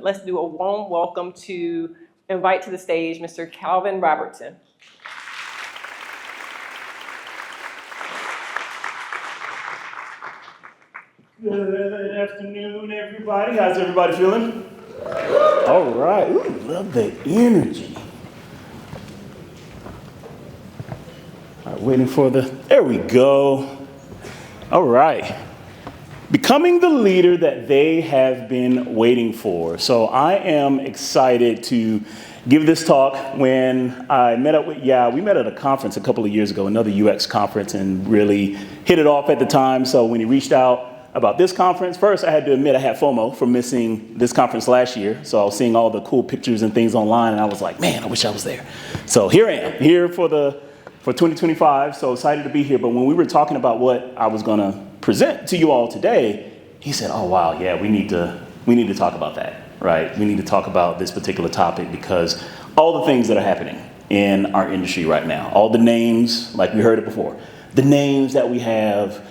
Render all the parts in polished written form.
let's do a warm welcome to invite to the stage Mr. Calvin Robertson. Good afternoon, everybody. How's everybody feeling? All right. Ooh, love the energy. All right, waiting for there we go. All right. Becoming the leader that they have been waiting for. So I am excited to give this talk. When I met up with we met at a conference a couple of years ago, another UX conference, and really hit it off at the time. So when he reached out about this conference, first I had to admit I had FOMO for missing this conference last year. So I was seeing all the cool pictures and things online, and I was like, man, I wish I was there. So here I am, here for 2025. So excited to be here. But when we were talking about what I was gonna present to you all today, he said, oh wow, yeah, we need to talk about that, right? We need to talk about this particular topic because all the things that are happening in our industry right now, all the names, like we heard it before, the names that we have,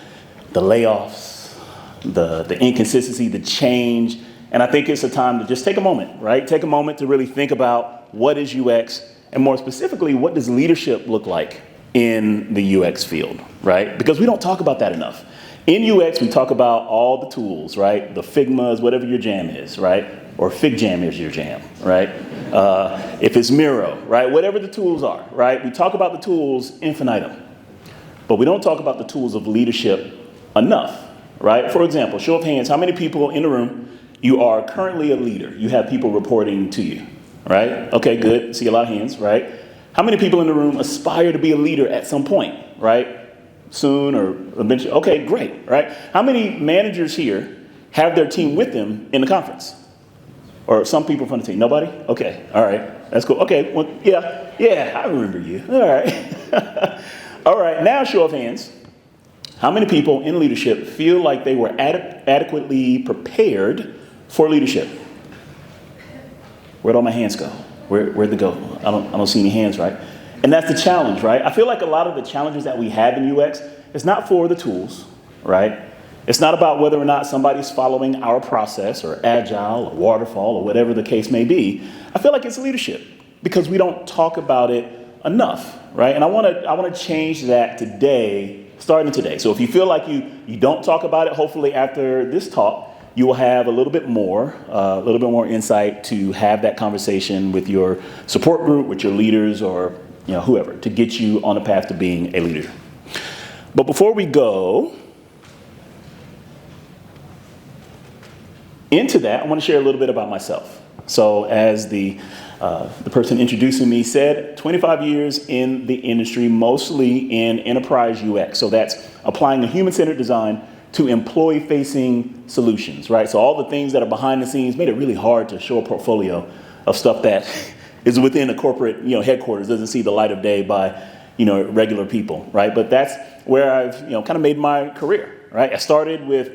the layoffs, the inconsistency, the change. And I think it's a time to just take a moment, right? Take a moment to really think about what is UX, and more specifically, what does leadership look like in the UX field, right? Because we don't talk about that enough. In UX, we talk about all the tools, right? The Figmas, whatever your jam is, right? Or Fig Jam is your jam, right? If it's Miro, right? Whatever the tools are, right? We talk about the tools infinitum, but we don't talk about the tools of leadership enough, right? For example, show of hands, how many people in the room, you are currently a leader? You have people reporting to you, right? Okay, good. See a lot of hands, right? How many people in the room aspire to be a leader at some point, right? Soon or eventually? Okay, great, right? How many managers here have their team with them in the conference? Or some people from the team? Nobody? Okay, all right, that's cool. Okay, well, yeah, I remember you. All right. All right, now show of hands. How many people in leadership feel like they were adequately prepared for leadership? Where'd all my hands go? Where'd they go? I don't see any hands, right? And that's the challenge, right? I feel like a lot of the challenges that we have in UX, it's not for the tools, right? It's not about whether or not somebody's following our process or agile or waterfall or whatever the case may be. I feel like it's leadership because we don't talk about it enough, right? And I want to change that today, starting today. So if you feel like you don't talk about it, hopefully after this talk, you will have a little bit more insight to have that conversation with your support group, with your leaders, or whoever, to get you on a path to being a leader. But before we go into that, I want to share a little bit about myself. So as the person introducing me said, 25 years in the industry, mostly in enterprise UX. So that's applying a human-centered design to employee-facing solutions, right? So all the things that are behind the scenes made it really hard to show a portfolio of stuff that is within a corporate, headquarters, doesn't see the light of day by, regular people, right? But that's where I've, kind of made my career, right? I started with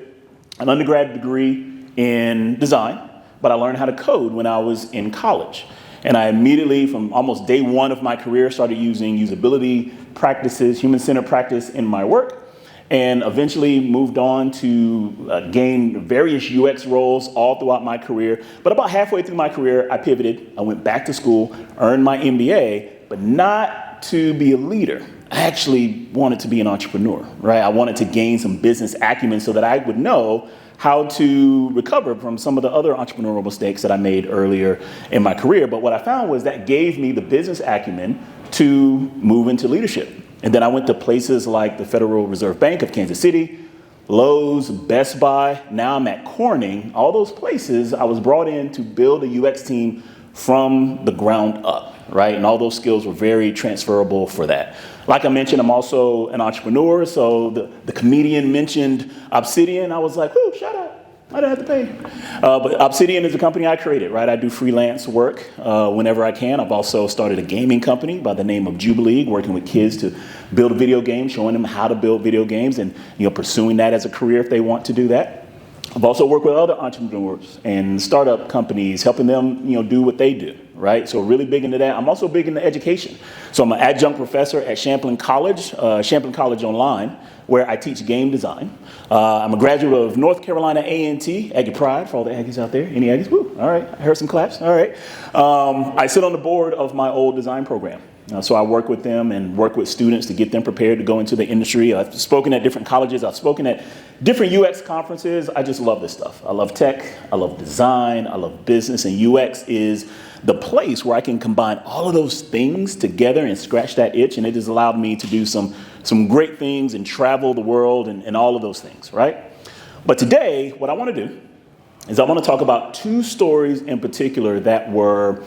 an undergrad degree in design, but I learned how to code when I was in college. And I immediately, from almost day one of my career, started using usability practices, human-centered practice in my work, and eventually moved on to gain various UX roles all throughout my career. But about halfway through my career, I pivoted. I went back to school, earned my MBA, but not to be a leader. I actually wanted to be an entrepreneur, right? I wanted to gain some business acumen so that I would know how to recover from some of the other entrepreneurial mistakes that I made earlier in my career. But what I found was that gave me the business acumen to move into leadership. And then I went to places like the Federal Reserve Bank of Kansas City, Lowe's, Best Buy. Now I'm at Corning. All those places I was brought in to build a UX team from the ground up, right? And all those skills were very transferable for that. Like I mentioned, I'm also an entrepreneur. So the comedian mentioned Obsidian. I was like, whoo, shout out. I don't have to pay. But Obsidian is a company I created, right? I do freelance work whenever I can. I've also started a gaming company by the name of Jubilee, working with kids to build a video game, showing them how to build video games and pursuing that as a career if they want to do that. I've also worked with other entrepreneurs and startup companies, helping them do what they do, right? So really big into that. I'm also big into education. So I'm an adjunct professor at Champlain College Online, where I teach game design. I'm a graduate of North Carolina A&T, Aggie Pride, for all the Aggies out there. Any Aggies? Woo, all right, I heard some claps, all right. I sit on the board of my old design program. So I work with them and work with students to get them prepared to go into the industry. I've spoken at different colleges. I've spoken at different UX conferences. I just love this stuff. I love tech. I love design. I love business. And UX is the place where I can combine all of those things together and scratch that itch. And it has allowed me to do some great things and travel the world and all of those things, right? But today, what I want to do is I want to talk about two stories in particular that were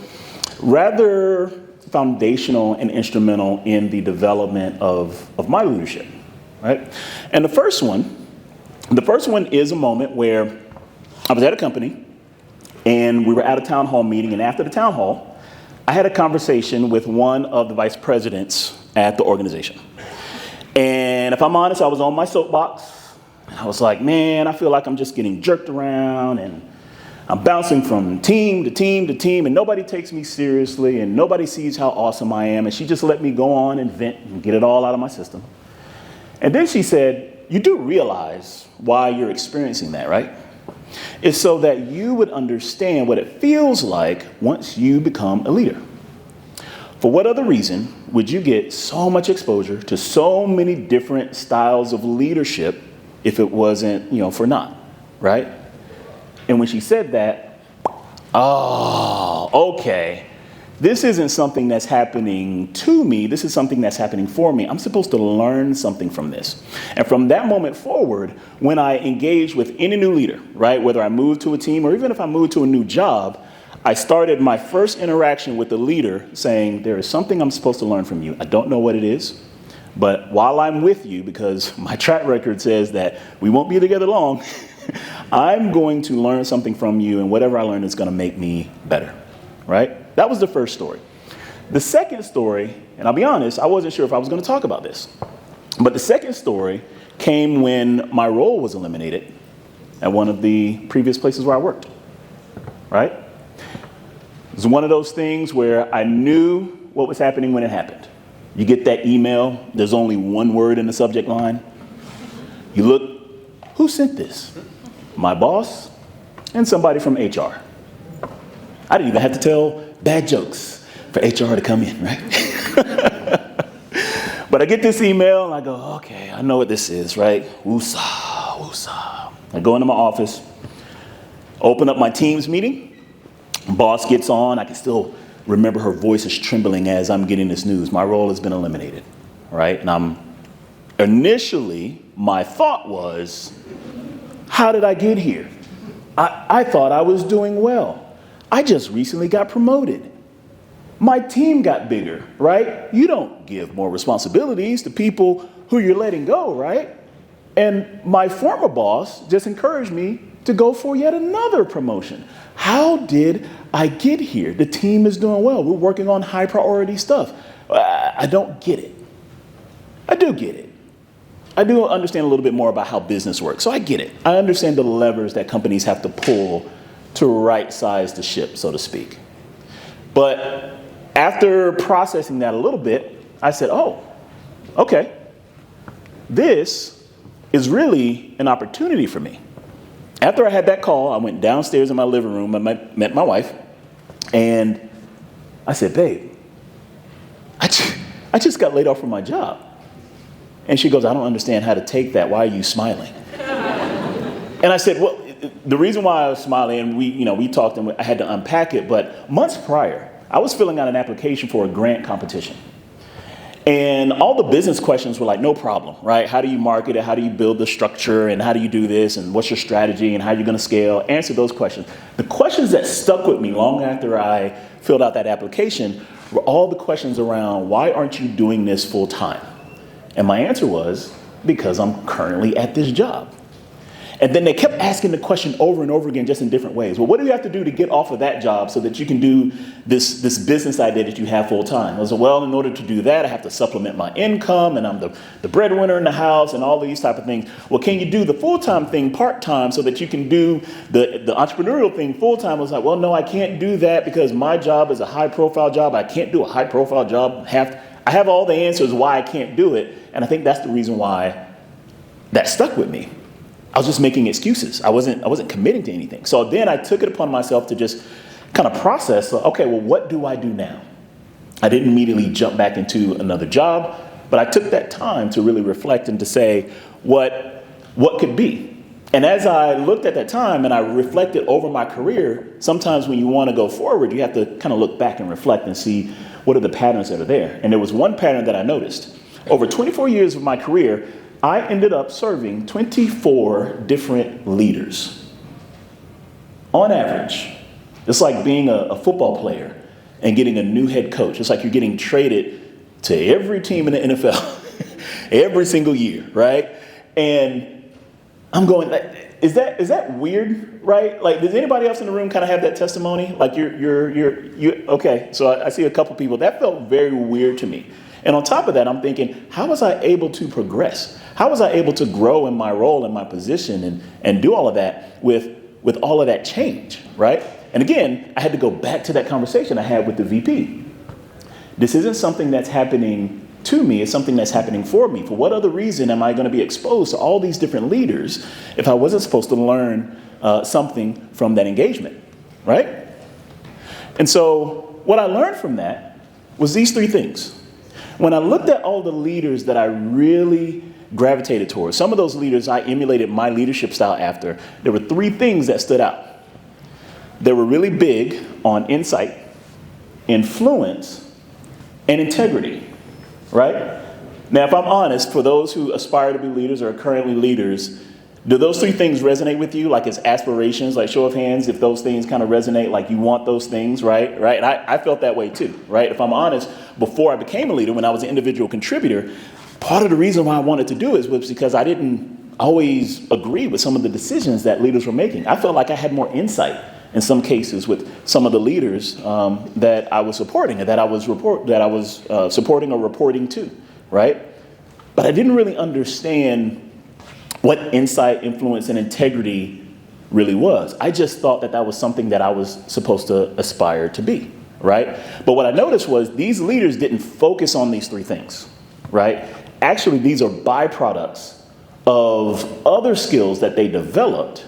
rather foundational and instrumental in the development of my leadership, right? And the first one is a moment where I was at a company and we were at a town hall meeting, and after the town hall, I had a conversation with one of the vice presidents at the organization. And if I'm honest, I was on my soapbox. I was like, man, I feel like I'm just getting jerked around and I'm bouncing from team to team to team, and nobody takes me seriously, and nobody sees how awesome I am. And she just let me go on and vent and get it all out of my system. And then she said, you do realize why you're experiencing that, right? It's so that you would understand what it feels like once you become a leader. For what other reason would you get so much exposure to so many different styles of leadership if it wasn't, for naught, right? And when she said that, oh, okay, this isn't something that's happening to me. This is something that's happening for me. I'm supposed to learn something from this. And from that moment forward, when I engage with any new leader, right, whether I move to a team or even if I move to a new job, I started my first interaction with the leader saying, there is something I'm supposed to learn from you. I don't know what it is, but while I'm with you, because my track record says that we won't be together long, I'm going to learn something from you, and whatever I learn is going to make me better, right? That was the first story. The second story, and I'll be honest, I wasn't sure if I was going to talk about this, but the second story came when my role was eliminated at one of the previous places where I worked, right? It was one of those things where I knew what was happening when it happened. You get that email, there's only one word in the subject line. You look, who sent this? My boss and somebody from HR. I didn't even have to tell bad jokes for HR to come in, right? But I get this email and I go, okay, I know what this is, right? Woosah, woosah. I go into my office, open up my Teams meeting. Boss gets on. I can still remember her voice is trembling as I'm getting this news. My role has been eliminated, right? And initially, my thought was, how did I get here? I thought I was doing well. I just recently got promoted. My team got bigger, right? You don't give more responsibilities to people who you're letting go, right? And my former boss just encouraged me to go for yet another promotion. How did I get here? The team is doing well. We're working on high priority stuff. I don't get it. I do get it. I do understand a little bit more about how business works. So I get it. I understand the levers that companies have to pull to right size the ship, so to speak. But after processing that a little bit, I said, oh, okay, this is really an opportunity for me. After I had that call, I went downstairs in my living room and met my wife, and I said, babe, I just got laid off from my job. And she goes, I don't understand how to take that. Why are you smiling? And I said, well, the reason why I was smiling, and we talked and I had to unpack it, but months prior, I was filling out an application for a grant competition. And all the business questions were like, no problem, right? How do you market it? How do you build the structure? And how do you do this? And what's your strategy? And how are you going to scale? Answer those questions. The questions that stuck with me long after I filled out that application were all the questions around, why aren't you doing this full time? And my answer was, because I'm currently at this job. And then they kept asking the question over and over again, just in different ways. Well, what do you have to do to get off of that job so that you can do this business idea that you have full time? I was like, well, in order to do that, I have to supplement my income, and I'm the breadwinner in the house and all these type of things. Well, can you do the full-time thing part-time so that you can do the entrepreneurial thing full-time? I was like, well, no, I can't do that because my job is a high-profile job. I can't do a high-profile job. I have all the answers why I can't do it, and I think that's the reason why that stuck with me. I was just making excuses. I wasn't committing to anything. So then I took it upon myself to just kind of process, okay, well, what do I do now? I didn't immediately jump back into another job, but I took that time to really reflect and to say what could be. And as I looked at that time and I reflected over my career, sometimes when you want to go forward, you have to kind of look back and reflect and see what are the patterns that are there. And there was one pattern that I noticed. Over 24 years of my career, I ended up serving 24 different leaders. On average, it's like being a football player and getting a new head coach. It's like you're getting traded to every team in the NFL every single year, right? And I'm going, is that weird, right? Like, does anybody else in the room kind of have that testimony? Like you're okay. So I see a couple people. That felt very weird to me. And on top of that, I'm thinking, how was I able to progress? How was I able to grow in my role and my position and do all of that with all of that change, right? And again, I had to go back to that conversation I had with the VP. This isn't something that's happening to me, it's something that's happening for me. For what other reason am I going to be exposed to all these different leaders if I wasn't supposed to learn something from that engagement, right? And so what I learned from that was these three things. When I looked at all the leaders that I really gravitated towards, some of those leaders I emulated my leadership style after, there were three things that stood out. They were really big on insight, influence, and integrity, right? Now, if I'm honest, for those who aspire to be leaders or are currently leaders, do those three things resonate with you? Like as aspirations, like show of hands, if those things kind of resonate, like you want those things, right? And I felt that way too, right? If I'm honest, before I became a leader, when I was an individual contributor, part of the reason why I wanted to do it was because I didn't always agree with some of the decisions that leaders were making. I felt like I had more insight in some cases with some of the leaders that I was supporting and that I was supporting or reporting to, right? But I didn't really understand what insight, influence, and integrity really was. I just thought that was something that I was supposed to aspire to be, right? But what I noticed was these leaders didn't focus on these three things, right? Actually, these are byproducts of other skills that they developed,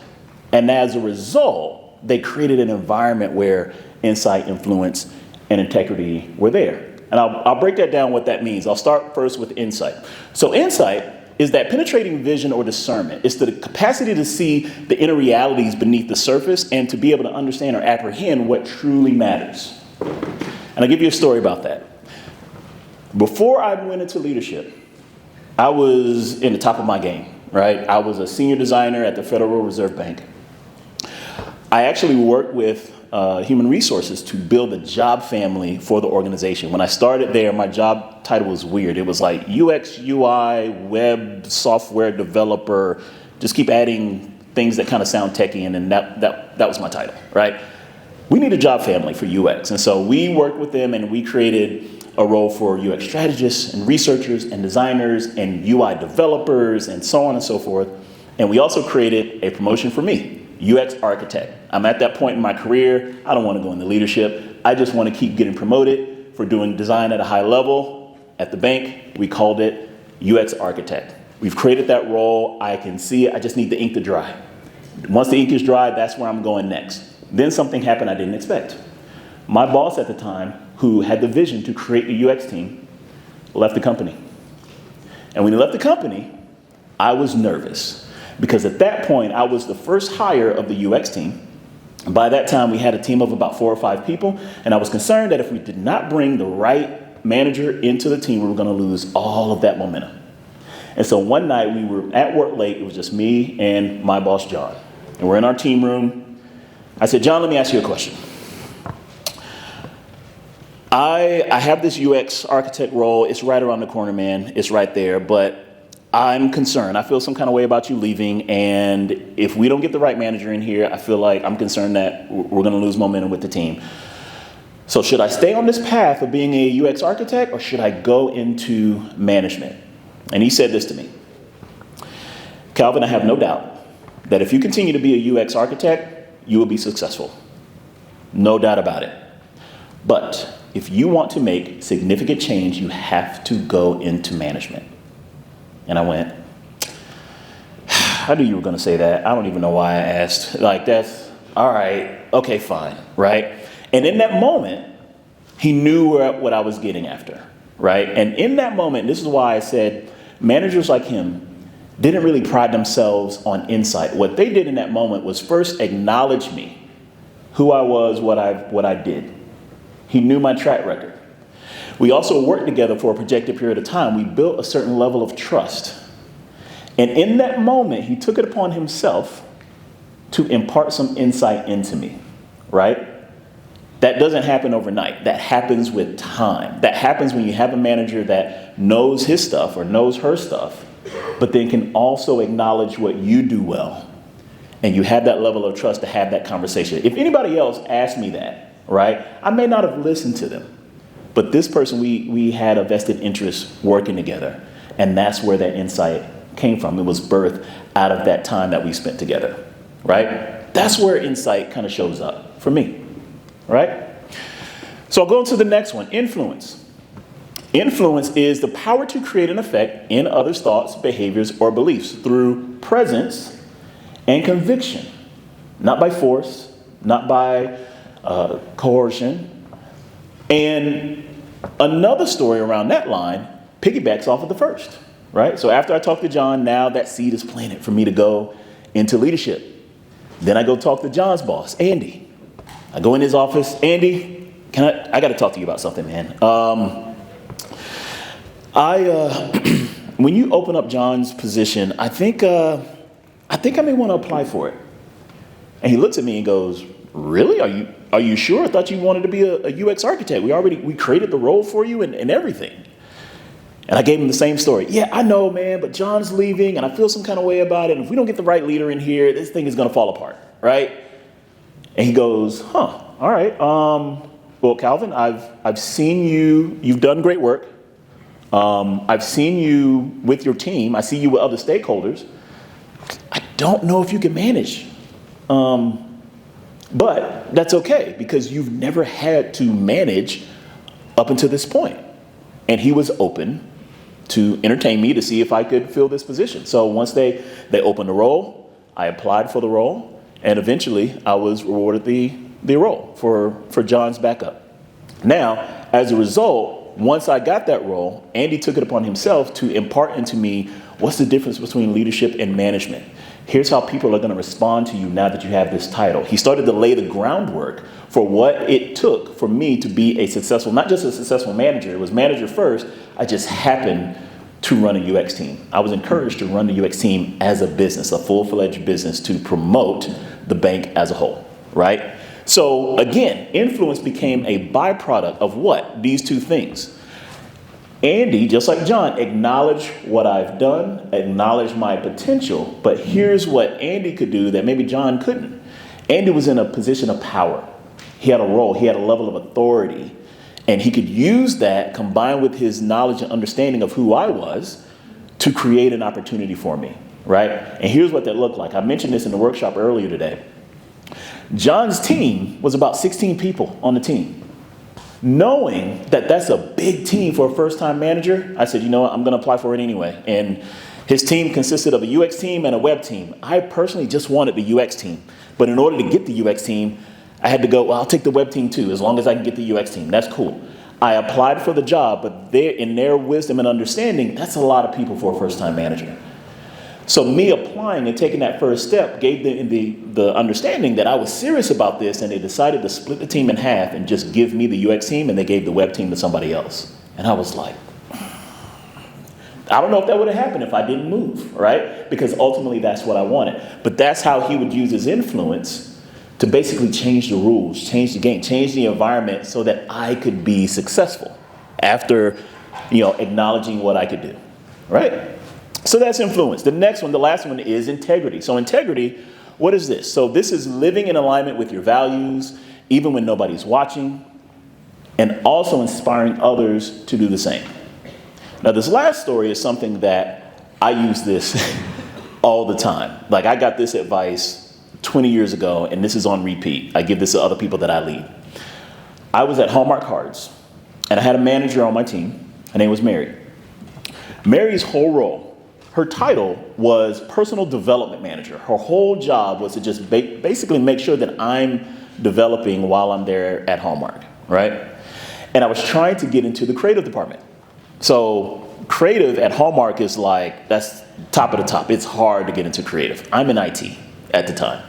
and as a result, they created an environment where insight, influence, and integrity were there. And I'll break that down what that means. I'll start first with insight. So insight is that penetrating vision or discernment. It's the capacity to see the inner realities beneath the surface and to be able to understand or apprehend what truly matters. And I'll give you a story about that. Before I went into leadership, I was in the top of my game, right? I was a senior designer at the Federal Reserve Bank. I actually worked with human resources to build a job family for the organization. When I started there, my job title was weird. It was like UX, UI, web, software developer. Just keep adding things that kind of sound techy, and then that was my title, right? We need a job family for UX. And so we worked with them and we created a role for UX strategists and researchers and designers and UI developers and so on and so forth. And we also created a promotion for me, UX architect. I'm at that point in my career. I don't want to go into leadership. I just want to keep getting promoted for doing design at a high level. At the bank, we called it UX architect. We've created that role. I can see it. I just need the ink to dry. Once the ink is dry, that's where I'm going next. Then something happened I didn't expect. My boss at the time, who had the vision to create a UX team, left the company. And when he left the company, I was nervous because at that point, I was the first hire of the UX team. By that time, we had a team of about 4 or 5 people, and I was concerned that if we did not bring the right manager into the team, we were going to lose all of that momentum. And so one night, we were at work late. It was just me and my boss, John. And we're in our team room. I said, John, let me ask you a question. I have this UX architect role. It's right around the corner, man. It's right there. But I'm concerned. I feel some kind of way about you leaving. And if we don't get the right manager in here, I feel like I'm concerned that we're going to lose momentum with the team. So should I stay on this path of being a UX architect, or should I go into management? And he said this to me: Calvin, I have no doubt that if you continue to be a UX architect, you will be successful. No doubt about it. But if you want to make significant change, you have to go into management. And I went, I knew you were going to say that. I don't even know why I asked. Like, that's all right. Okay, fine. Right. And in that moment, he knew what I was getting after. Right. And in that moment, this is why I said managers like him didn't really pride themselves on insight. What they did in that moment was first acknowledge me, who I was, what I did. He knew my track record. We also worked together for a projected period of time. We built a certain level of trust. And in that moment, he took it upon himself to impart some insight into me, right? That doesn't happen overnight. That happens with time. That happens when you have a manager that knows his stuff or knows her stuff, but then can also acknowledge what you do well. And you have that level of trust to have that conversation. If anybody else asked me that, right, I may not have listened to them. But this person, we had a vested interest working together. And that's where that insight came from. It was birthed out of that time that we spent together, right? That's where insight kind of shows up for me, right? So I'll go into the next one, influence. Influence is the power to create an effect in others' thoughts, behaviors, or beliefs through presence and conviction, not by force, not by coercion. And another story around that line piggybacks off of the first, right? So after I talk to John, now that seed is planted for me to go into leadership. Then I go talk to John's boss, Andy. I go in his office. Andy, I got to talk to you about something, man. When you open up John's position, I think I may want to apply for it. And he looks at me and goes, really? Are you sure? I thought you wanted to be a UX architect. We created the role for you and everything. And I gave him the same story. Yeah, I know, man, but John's leaving and I feel some kind of way about it. And if we don't get the right leader in here, this thing is going to fall apart, right? And he goes, all right. Well, Calvin, I've seen you. You've done great work. I've seen you with your team. I see you with other stakeholders. I don't know if you can manage. But that's okay because you've never had to manage up until this point. And he was open to entertain me to see if I could fill this position. So once they opened the role, I applied for the role, and eventually I was rewarded the role for John's backup. Now, as a result, once I got that role, Andy took it upon himself to impart into me what's the difference between leadership and management. Here's how people are going to respond to you now that you have this title. He started to lay the groundwork for what it took for me to be a successful, not just a successful manager, it was manager first. I just happened to run a UX team. I was encouraged to run the UX team as a business, a full-fledged business to promote the bank as a whole, right? So again, influence became a byproduct of what? These two things. Andy, just like John, acknowledge what I've done, acknowledge my potential, but here's what Andy could do that maybe John couldn't. Andy was in a position of power. He had a role, he had a level of authority, and he could use that combined with his knowledge and understanding of who I was to create an opportunity for me, right? And here's what that looked like. I mentioned this in the workshop earlier today. John's team was about 16 people on the team. Knowing that that's a big team for a first-time manager, I said, you know what, I'm going to apply for it anyway. And his team consisted of a UX team and a web team. I personally just wanted the UX team. But in order to get the UX team, I had to go, well, I'll take the web team too, as long as I can get the UX team. That's cool. I applied for the job, but in their wisdom and understanding, that's a lot of people for a first-time manager. So me applying and taking that first step gave them the understanding that I was serious about this, and they decided to split the team in half and just give me the UX team, and they gave the web team to somebody else. And I was like, I don't know if that would have happened if I didn't move, right? Because ultimately that's what I wanted. But that's how he would use his influence to basically change the rules, change the game, change the environment so that I could be successful after, acknowledging what I could do, right? So that's influence. The next one, the last one, is integrity. So integrity, what is this? So this is living in alignment with your values, even when nobody's watching, and also inspiring others to do the same. Now, this last story is something that I use this all the time. Like, I got this advice 20 years ago, and this is on repeat. I give this to other people that I lead. I was at Hallmark Cards, and I had a manager on my team. Her name was Mary. Mary's whole role, her title was personal development manager. Her whole job was to just basically make sure that I'm developing while I'm there at Hallmark, right? And I was trying to get into the creative department. So creative at Hallmark is like, that's top of the top. It's hard to get into creative. I'm in IT at the time.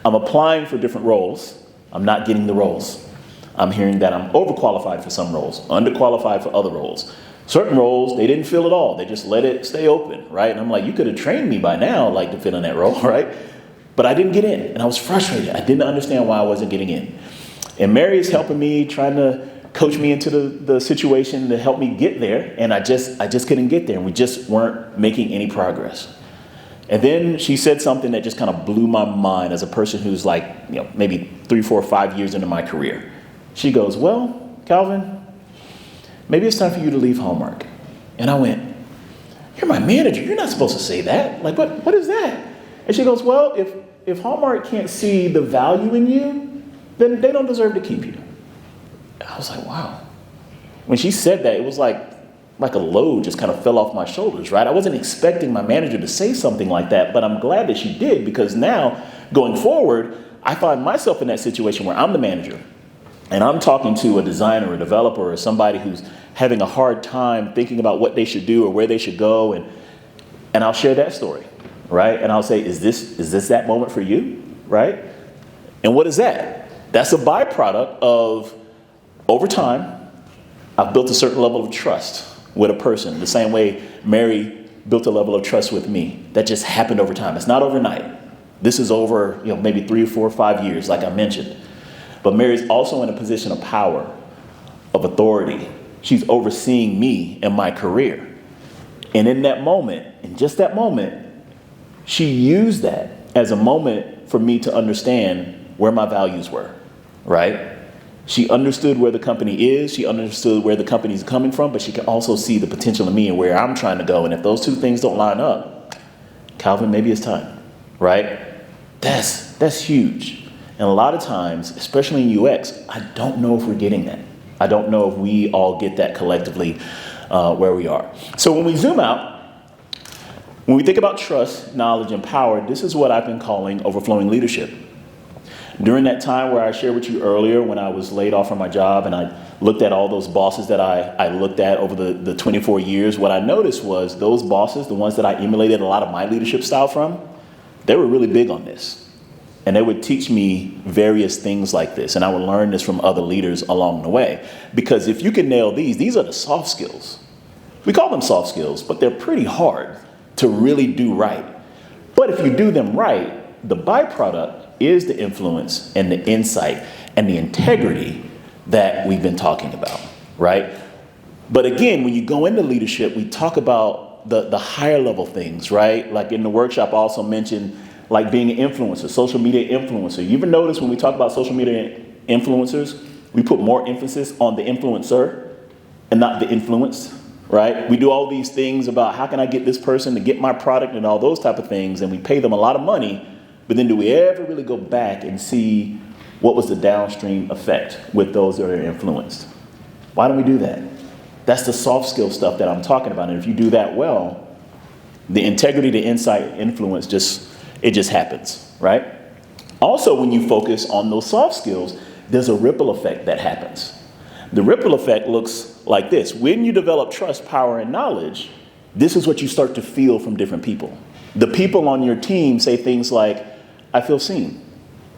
I'm applying for different roles. I'm not getting the roles. I'm hearing that I'm overqualified for some roles, underqualified for other roles. Certain roles, they didn't fill at all. They just let it stay open, right? And I'm like, you could have trained me by now, like, to fit in that role, right? But I didn't get in, and I was frustrated. I didn't understand why I wasn't getting in. And Mary is helping me, trying to coach me into the situation to help me get there, and I just couldn't get there, and we just weren't making any progress. And then she said something that just kind of blew my mind as a person who's like, maybe 3, 4, 5 years into my career. She goes, well, Calvin, maybe it's time for you to leave Hallmark. And I went, you're my manager. You're not supposed to say that. Like, what is that? And she goes, well, if Hallmark can't see the value in you, then they don't deserve to keep you. And I was like, wow. When she said that, it was like a load just kind of fell off my shoulders, right? I wasn't expecting my manager to say something like that, but I'm glad that she did, because now, going forward, I find myself in that situation where I'm the manager. And I'm talking to a designer or a developer or somebody who's having a hard time thinking about what they should do or where they should go. And I'll share that story, right? And I'll say, is this that moment for you, right? And what is that? That's a byproduct of, over time, I've built a certain level of trust with a person, the same way Mary built a level of trust with me. That just happened over time. It's not overnight. This is over, maybe 3 or 4 or 5 years, like I mentioned. But Mary's also in a position of power, of authority. She's overseeing me and my career. And in that moment, in just that moment, she used that as a moment for me to understand where my values were, right? She understood where the company is. She understood where the company's coming from, but she can also see the potential in me and where I'm trying to go. And if those two things don't line up, Calvin, maybe it's time, right? That's huge. And a lot of times, especially in UX, I don't know if we're getting that. I don't know if we all get that collectively where we are. So when we zoom out, when we think about trust, knowledge, and power, this is what I've been calling overflowing leadership. During that time where I shared with you earlier, when I was laid off from my job and I looked at all those bosses that I looked at over the 24 years, what I noticed was those bosses, the ones that I emulated a lot of my leadership style from, they were really big on this. And they would teach me various things like this. And I would learn this from other leaders along the way. Because if you can nail these are the soft skills. We call them soft skills, but they're pretty hard to really do right. But if you do them right, the byproduct is the influence and the insight and the integrity that we've been talking about, right? But again, when you go into leadership, we talk about the higher level things, right? Like in the workshop, I also mentioned like being an influencer, social media influencer. You ever notice when we talk about social media influencers, we put more emphasis on the influencer and not the influenced, right? We do all these things about how can I get this person to get my product and all those type of things, and we pay them a lot of money, but then do we ever really go back and see what was the downstream effect with those that are influenced? Why don't we do that? That's the soft skill stuff that I'm talking about. And if you do that well, the integrity, the insight, influence, it just happens, right? Also, when you focus on those soft skills, there's a ripple effect that happens. The ripple effect looks like this. When you develop trust, power, and knowledge, this is what you start to feel from different people. The people on your team say things like, I feel seen.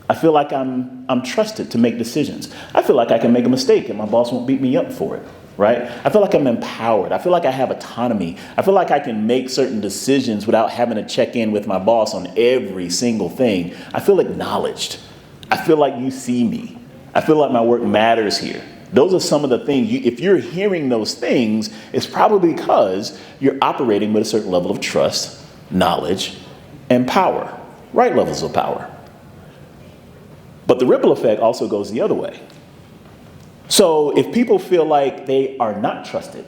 I feel like I'm trusted to make decisions. I feel like I can make a mistake and my boss won't beat me up for it, right? I feel like I'm empowered. I feel like I have autonomy. I feel like I can make certain decisions without having to check in with my boss on every single thing. I feel acknowledged. I feel like you see me. I feel like my work matters here. Those are some of the things, if you're hearing those things, it's probably because you're operating with a certain level of trust, knowledge, and power, right levels of power. But the ripple effect also goes the other way. So if people feel like they are not trusted,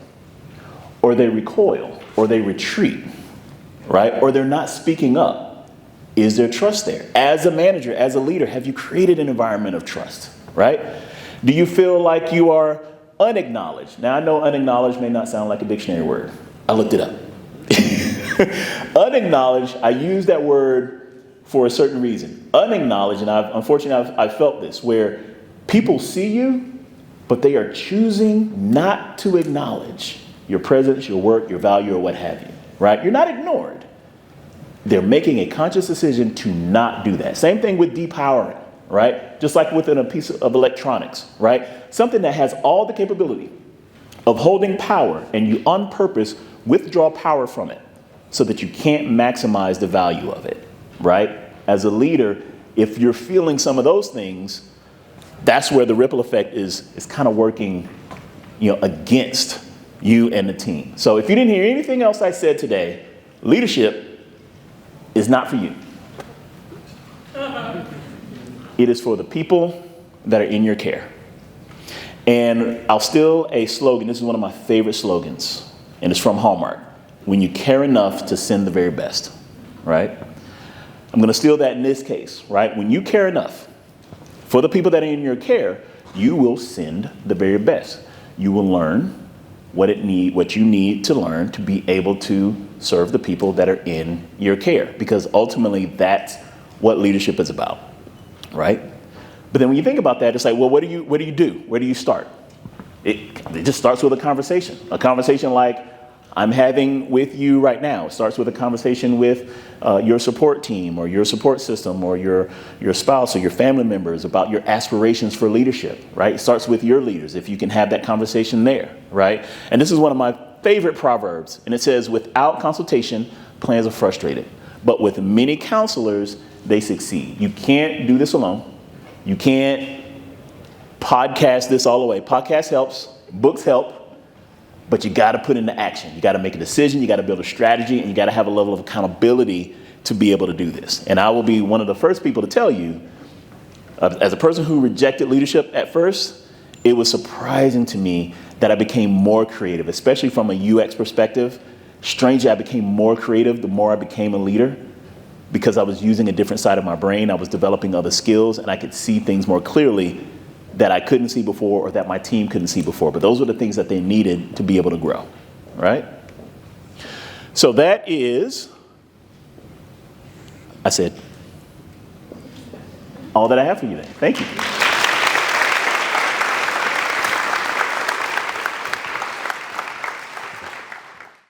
or they recoil, or they retreat, right? Or they're not speaking up, is there trust there? As a manager, as a leader, have you created an environment of trust, right? Do you feel like you are unacknowledged? Now, I know unacknowledged may not sound like a dictionary word. I looked it up. Unacknowledged, I use that word for a certain reason. Unacknowledged, and unfortunately I've felt this, where people see you, but they are choosing not to acknowledge your presence, your work, your value, or what have you, right? You're not ignored. They're making a conscious decision to not do that. Same thing with depowering, right? Just like within a piece of electronics, right? Something that has all the capability of holding power, and you on purpose withdraw power from it so that you can't maximize the value of it, right? As a leader, if you're feeling some of those things, that's where the ripple effect is kind of working, against you and the team. So if you didn't hear anything else I said today, leadership is not for you. It is for the people that are in your care. And I'll steal a slogan. This is one of my favorite slogans, and it's from Hallmark. When you care enough to send the very best, right? I'm going to steal that in this case, right? When you care enough for the people that are in your care, you will send the very best. You will learn what you need to learn to be able to serve the people that are in your care, because ultimately that's what leadership is about, right? But then when you think about that, it's like, well, what do you do? Where do you start? It just starts with a conversation like I'm having with you right now. It starts with a conversation with your support team or your support system or your spouse or your family members about your aspirations for leadership, right? It starts with your leaders, if you can have that conversation there, right? And this is one of my favorite proverbs, and it says, without consultation, plans are frustrated, but with many counselors, they succeed. You can't do this alone. You can't podcast this all the way. Podcast helps, books help, but you got to put into action. You got to make a decision. You got to build a strategy, and you got to have a level of accountability to be able to do this. And I will be one of the first people to tell you, as a person who rejected leadership at first, it was surprising to me that I became more creative, especially from a UX perspective. Strangely, I became more creative the more I became a leader, because I was using a different side of my brain. I was developing other skills, and I could see things more clearly that I couldn't see before, or that my team couldn't see before. But those were the things that they needed to be able to grow, right? So that is, I said, all that I have for you today. Thank you.